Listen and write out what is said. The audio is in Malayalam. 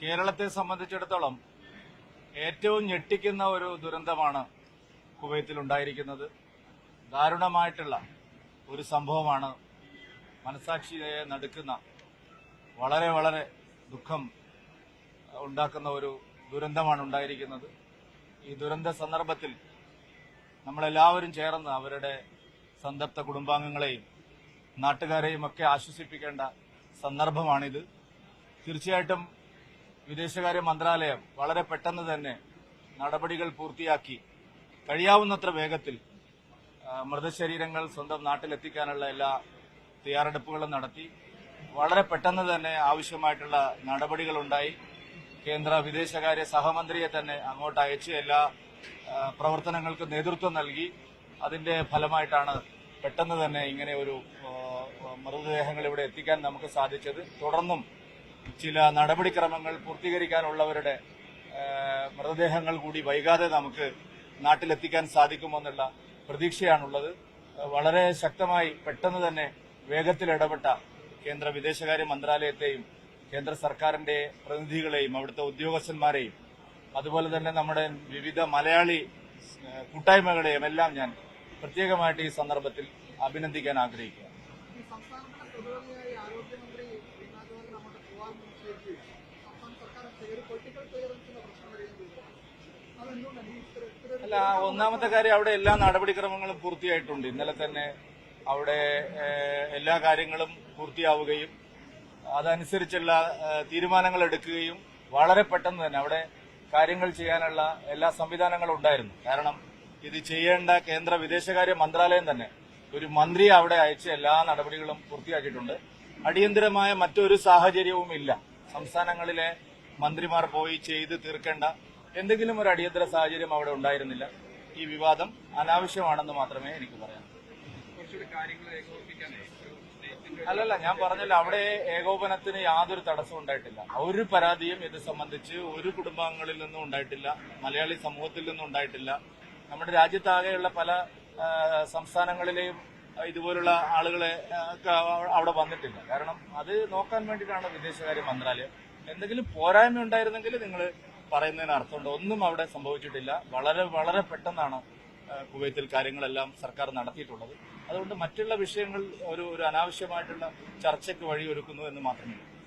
കേരളത്തെ സംബന്ധിച്ചിടത്തോളം ഏറ്റവും ഞെട്ടിക്കുന്ന ഒരു ദുരന്തമാണ് കുവൈത്തിൽ ഉണ്ടായിരിക്കുന്നത്. ദാരുണമായിട്ടുള്ള ഒരു സംഭവമാണ്. മനസാക്ഷിയെ നടുക്കുന്ന വളരെ വളരെ ദുഃഖം ഉണ്ടാക്കുന്ന ഒരു ദുരന്തമാണ് ഉണ്ടായിരിക്കുന്നത്. ഈ ദുരന്ത സന്ദർഭത്തിൽ നമ്മളെല്ലാവരും ചേർന്ന് അവരുടെ സന്തപ്ത കുടുംബാംഗങ്ങളെയും നാട്ടുകാരെയും ഒക്കെ ആശ്വസിപ്പിക്കേണ്ട സന്ദർഭമാണിത്. തീർച്ചയായിട്ടും വിദേശകാര്യ മന്ത്രാലയം വളരെ പെട്ടെന്ന് തന്നെ നടപടികൾ പൂർത്തിയാക്കി കഴിയാവുന്നത്ര വേഗത്തിൽ മൃതശരീരങ്ങൾ സ്വന്തം നാട്ടിലെത്തിക്കാനുള്ള എല്ലാ തയ്യാറെടുപ്പുകളും നടത്തി. വളരെ പെട്ടെന്ന് തന്നെ ആവശ്യമായിട്ടുള്ള നടപടികളുണ്ടായി. കേന്ദ്ര വിദേശകാര്യ സഹമന്ത്രിയെ തന്നെ അങ്ങോട്ട് അയച്ച് എല്ലാ പ്രവർത്തനങ്ങൾക്കും നേതൃത്വം നൽകി. അതിന്റെ ഫലമായിട്ടാണ് പെട്ടെന്ന് തന്നെ ഇങ്ങനെ ഒരു മൃതദേഹങ്ങൾ ഇവിടെ എത്തിക്കാൻ നമുക്ക് സാധിച്ചത്. തുടർന്നും ചില നടപടിക്രമങ്ങൾ പൂർത്തീകരിക്കാനുള്ളവരുടെ മൃതദേഹങ്ങൾ കൂടി വൈകാതെ നമുക്ക് നാട്ടിലെത്തിക്കാൻ സാധിക്കുമെന്നുള്ള പ്രതീക്ഷയാണുള്ളത്. വളരെ ശക്തമായി പെട്ടെന്ന് തന്നെ വേഗത്തിൽ ഇടപെട്ട കേന്ദ്ര വിദേശകാര്യ മന്ത്രാലയത്തെയും കേന്ദ്ര സർക്കാരിന്റെ പ്രതിനിധികളെയും അവിടുത്തെ ഉദ്യോഗസ്ഥന്മാരെയും അതുപോലെ തന്നെ നമ്മുടെ വിവിധ മലയാളി കൂട്ടായ്മകളെയും എല്ലാം ഞാൻ പ്രത്യേകമായിട്ട് ഈ സന്ദർഭത്തിൽ അഭിനന്ദിക്കാൻ ആഗ്രഹിക്കുക. അല്ല, ഒന്നാമത്തെ കാര്യം അവിടെ എല്ലാ നടപടിക്രമങ്ങളും പൂർത്തിയായിട്ടുണ്ട്. ഇന്നലെ തന്നെ അവിടെ എല്ലാ കാര്യങ്ങളും പൂർത്തിയാവുകയും അതനുസരിച്ചുള്ള തീരുമാനങ്ങൾ എടുക്കുകയും വളരെ പെട്ടെന്ന് തന്നെ അവിടെ കാര്യങ്ങൾ ചെയ്യാനുള്ള എല്ലാ സംവിധാനങ്ങളും ഉണ്ടായിരുന്നു. കാരണം ഇത് ചെയ്യേണ്ട കേന്ദ്ര വിദേശകാര്യ മന്ത്രാലയം തന്നെ ഒരു മന്ത്രിയെ അവിടെ അയച്ച് എല്ലാ നടപടികളും പൂർത്തിയാക്കിയിട്ടുണ്ട്. അടിയന്തരമായ മറ്റൊരു സാഹചര്യവും ഇല്ല. സംസ്ഥാനങ്ങളിലെ മന്ത്രിമാർ പോയി ചെയ്ത് തീർക്കേണ്ട എന്തെങ്കിലും ഒരു അടിയന്തര സാഹചര്യം അവിടെ ഉണ്ടായിരുന്നില്ല. ഈ വിവാദം അനാവശ്യമാണെന്ന് മാത്രമേ എനിക്ക് പറയാൻ. അല്ലല്ല, ഞാൻ പറഞ്ഞല്ലോ, അവിടെ ഏകോപനത്തിന് യാതൊരു തടസ്സവും ഉണ്ടായിട്ടില്ല. ഒരു പരാതിയും ഇത് സംബന്ധിച്ച് ഒരു കുടുംബാംഗങ്ങളിൽ നിന്നും ഉണ്ടായിട്ടില്ല, മലയാളി സമൂഹത്തിൽ നിന്നും ഉണ്ടായിട്ടില്ല. നമ്മുടെ രാജ്യത്താകെയുള്ള പല സംസ്ഥാനങ്ങളിലെയും ഇതുപോലുള്ള ആളുകളെ അവിടെ വന്നിട്ടില്ല. കാരണം അത് നോക്കാൻ വേണ്ടിയിട്ടാണ് വിദേശകാര്യ മന്ത്രാലയം. എന്തെങ്കിലും പോരായ്മ ഉണ്ടായിരുന്നെങ്കിൽ നിങ്ങൾ പറയുന്നതിന് അർത്ഥമുണ്ട്. ഒന്നും അവിടെ സംഭവിച്ചിട്ടില്ല. വളരെ വളരെ പെട്ടെന്നാണ് കുവൈത്തിൽ കാര്യങ്ങളെല്ലാം സർക്കാർ നടത്തിയിട്ടുള്ളത്. അതുകൊണ്ട് മറ്റുള്ള വിഷയങ്ങൾ ഒരു അനാവശ്യമായിട്ടുള്ള ചർച്ചയ്ക്ക് വഴിയൊരുക്കുന്നു എന്ന് മാത്രമേ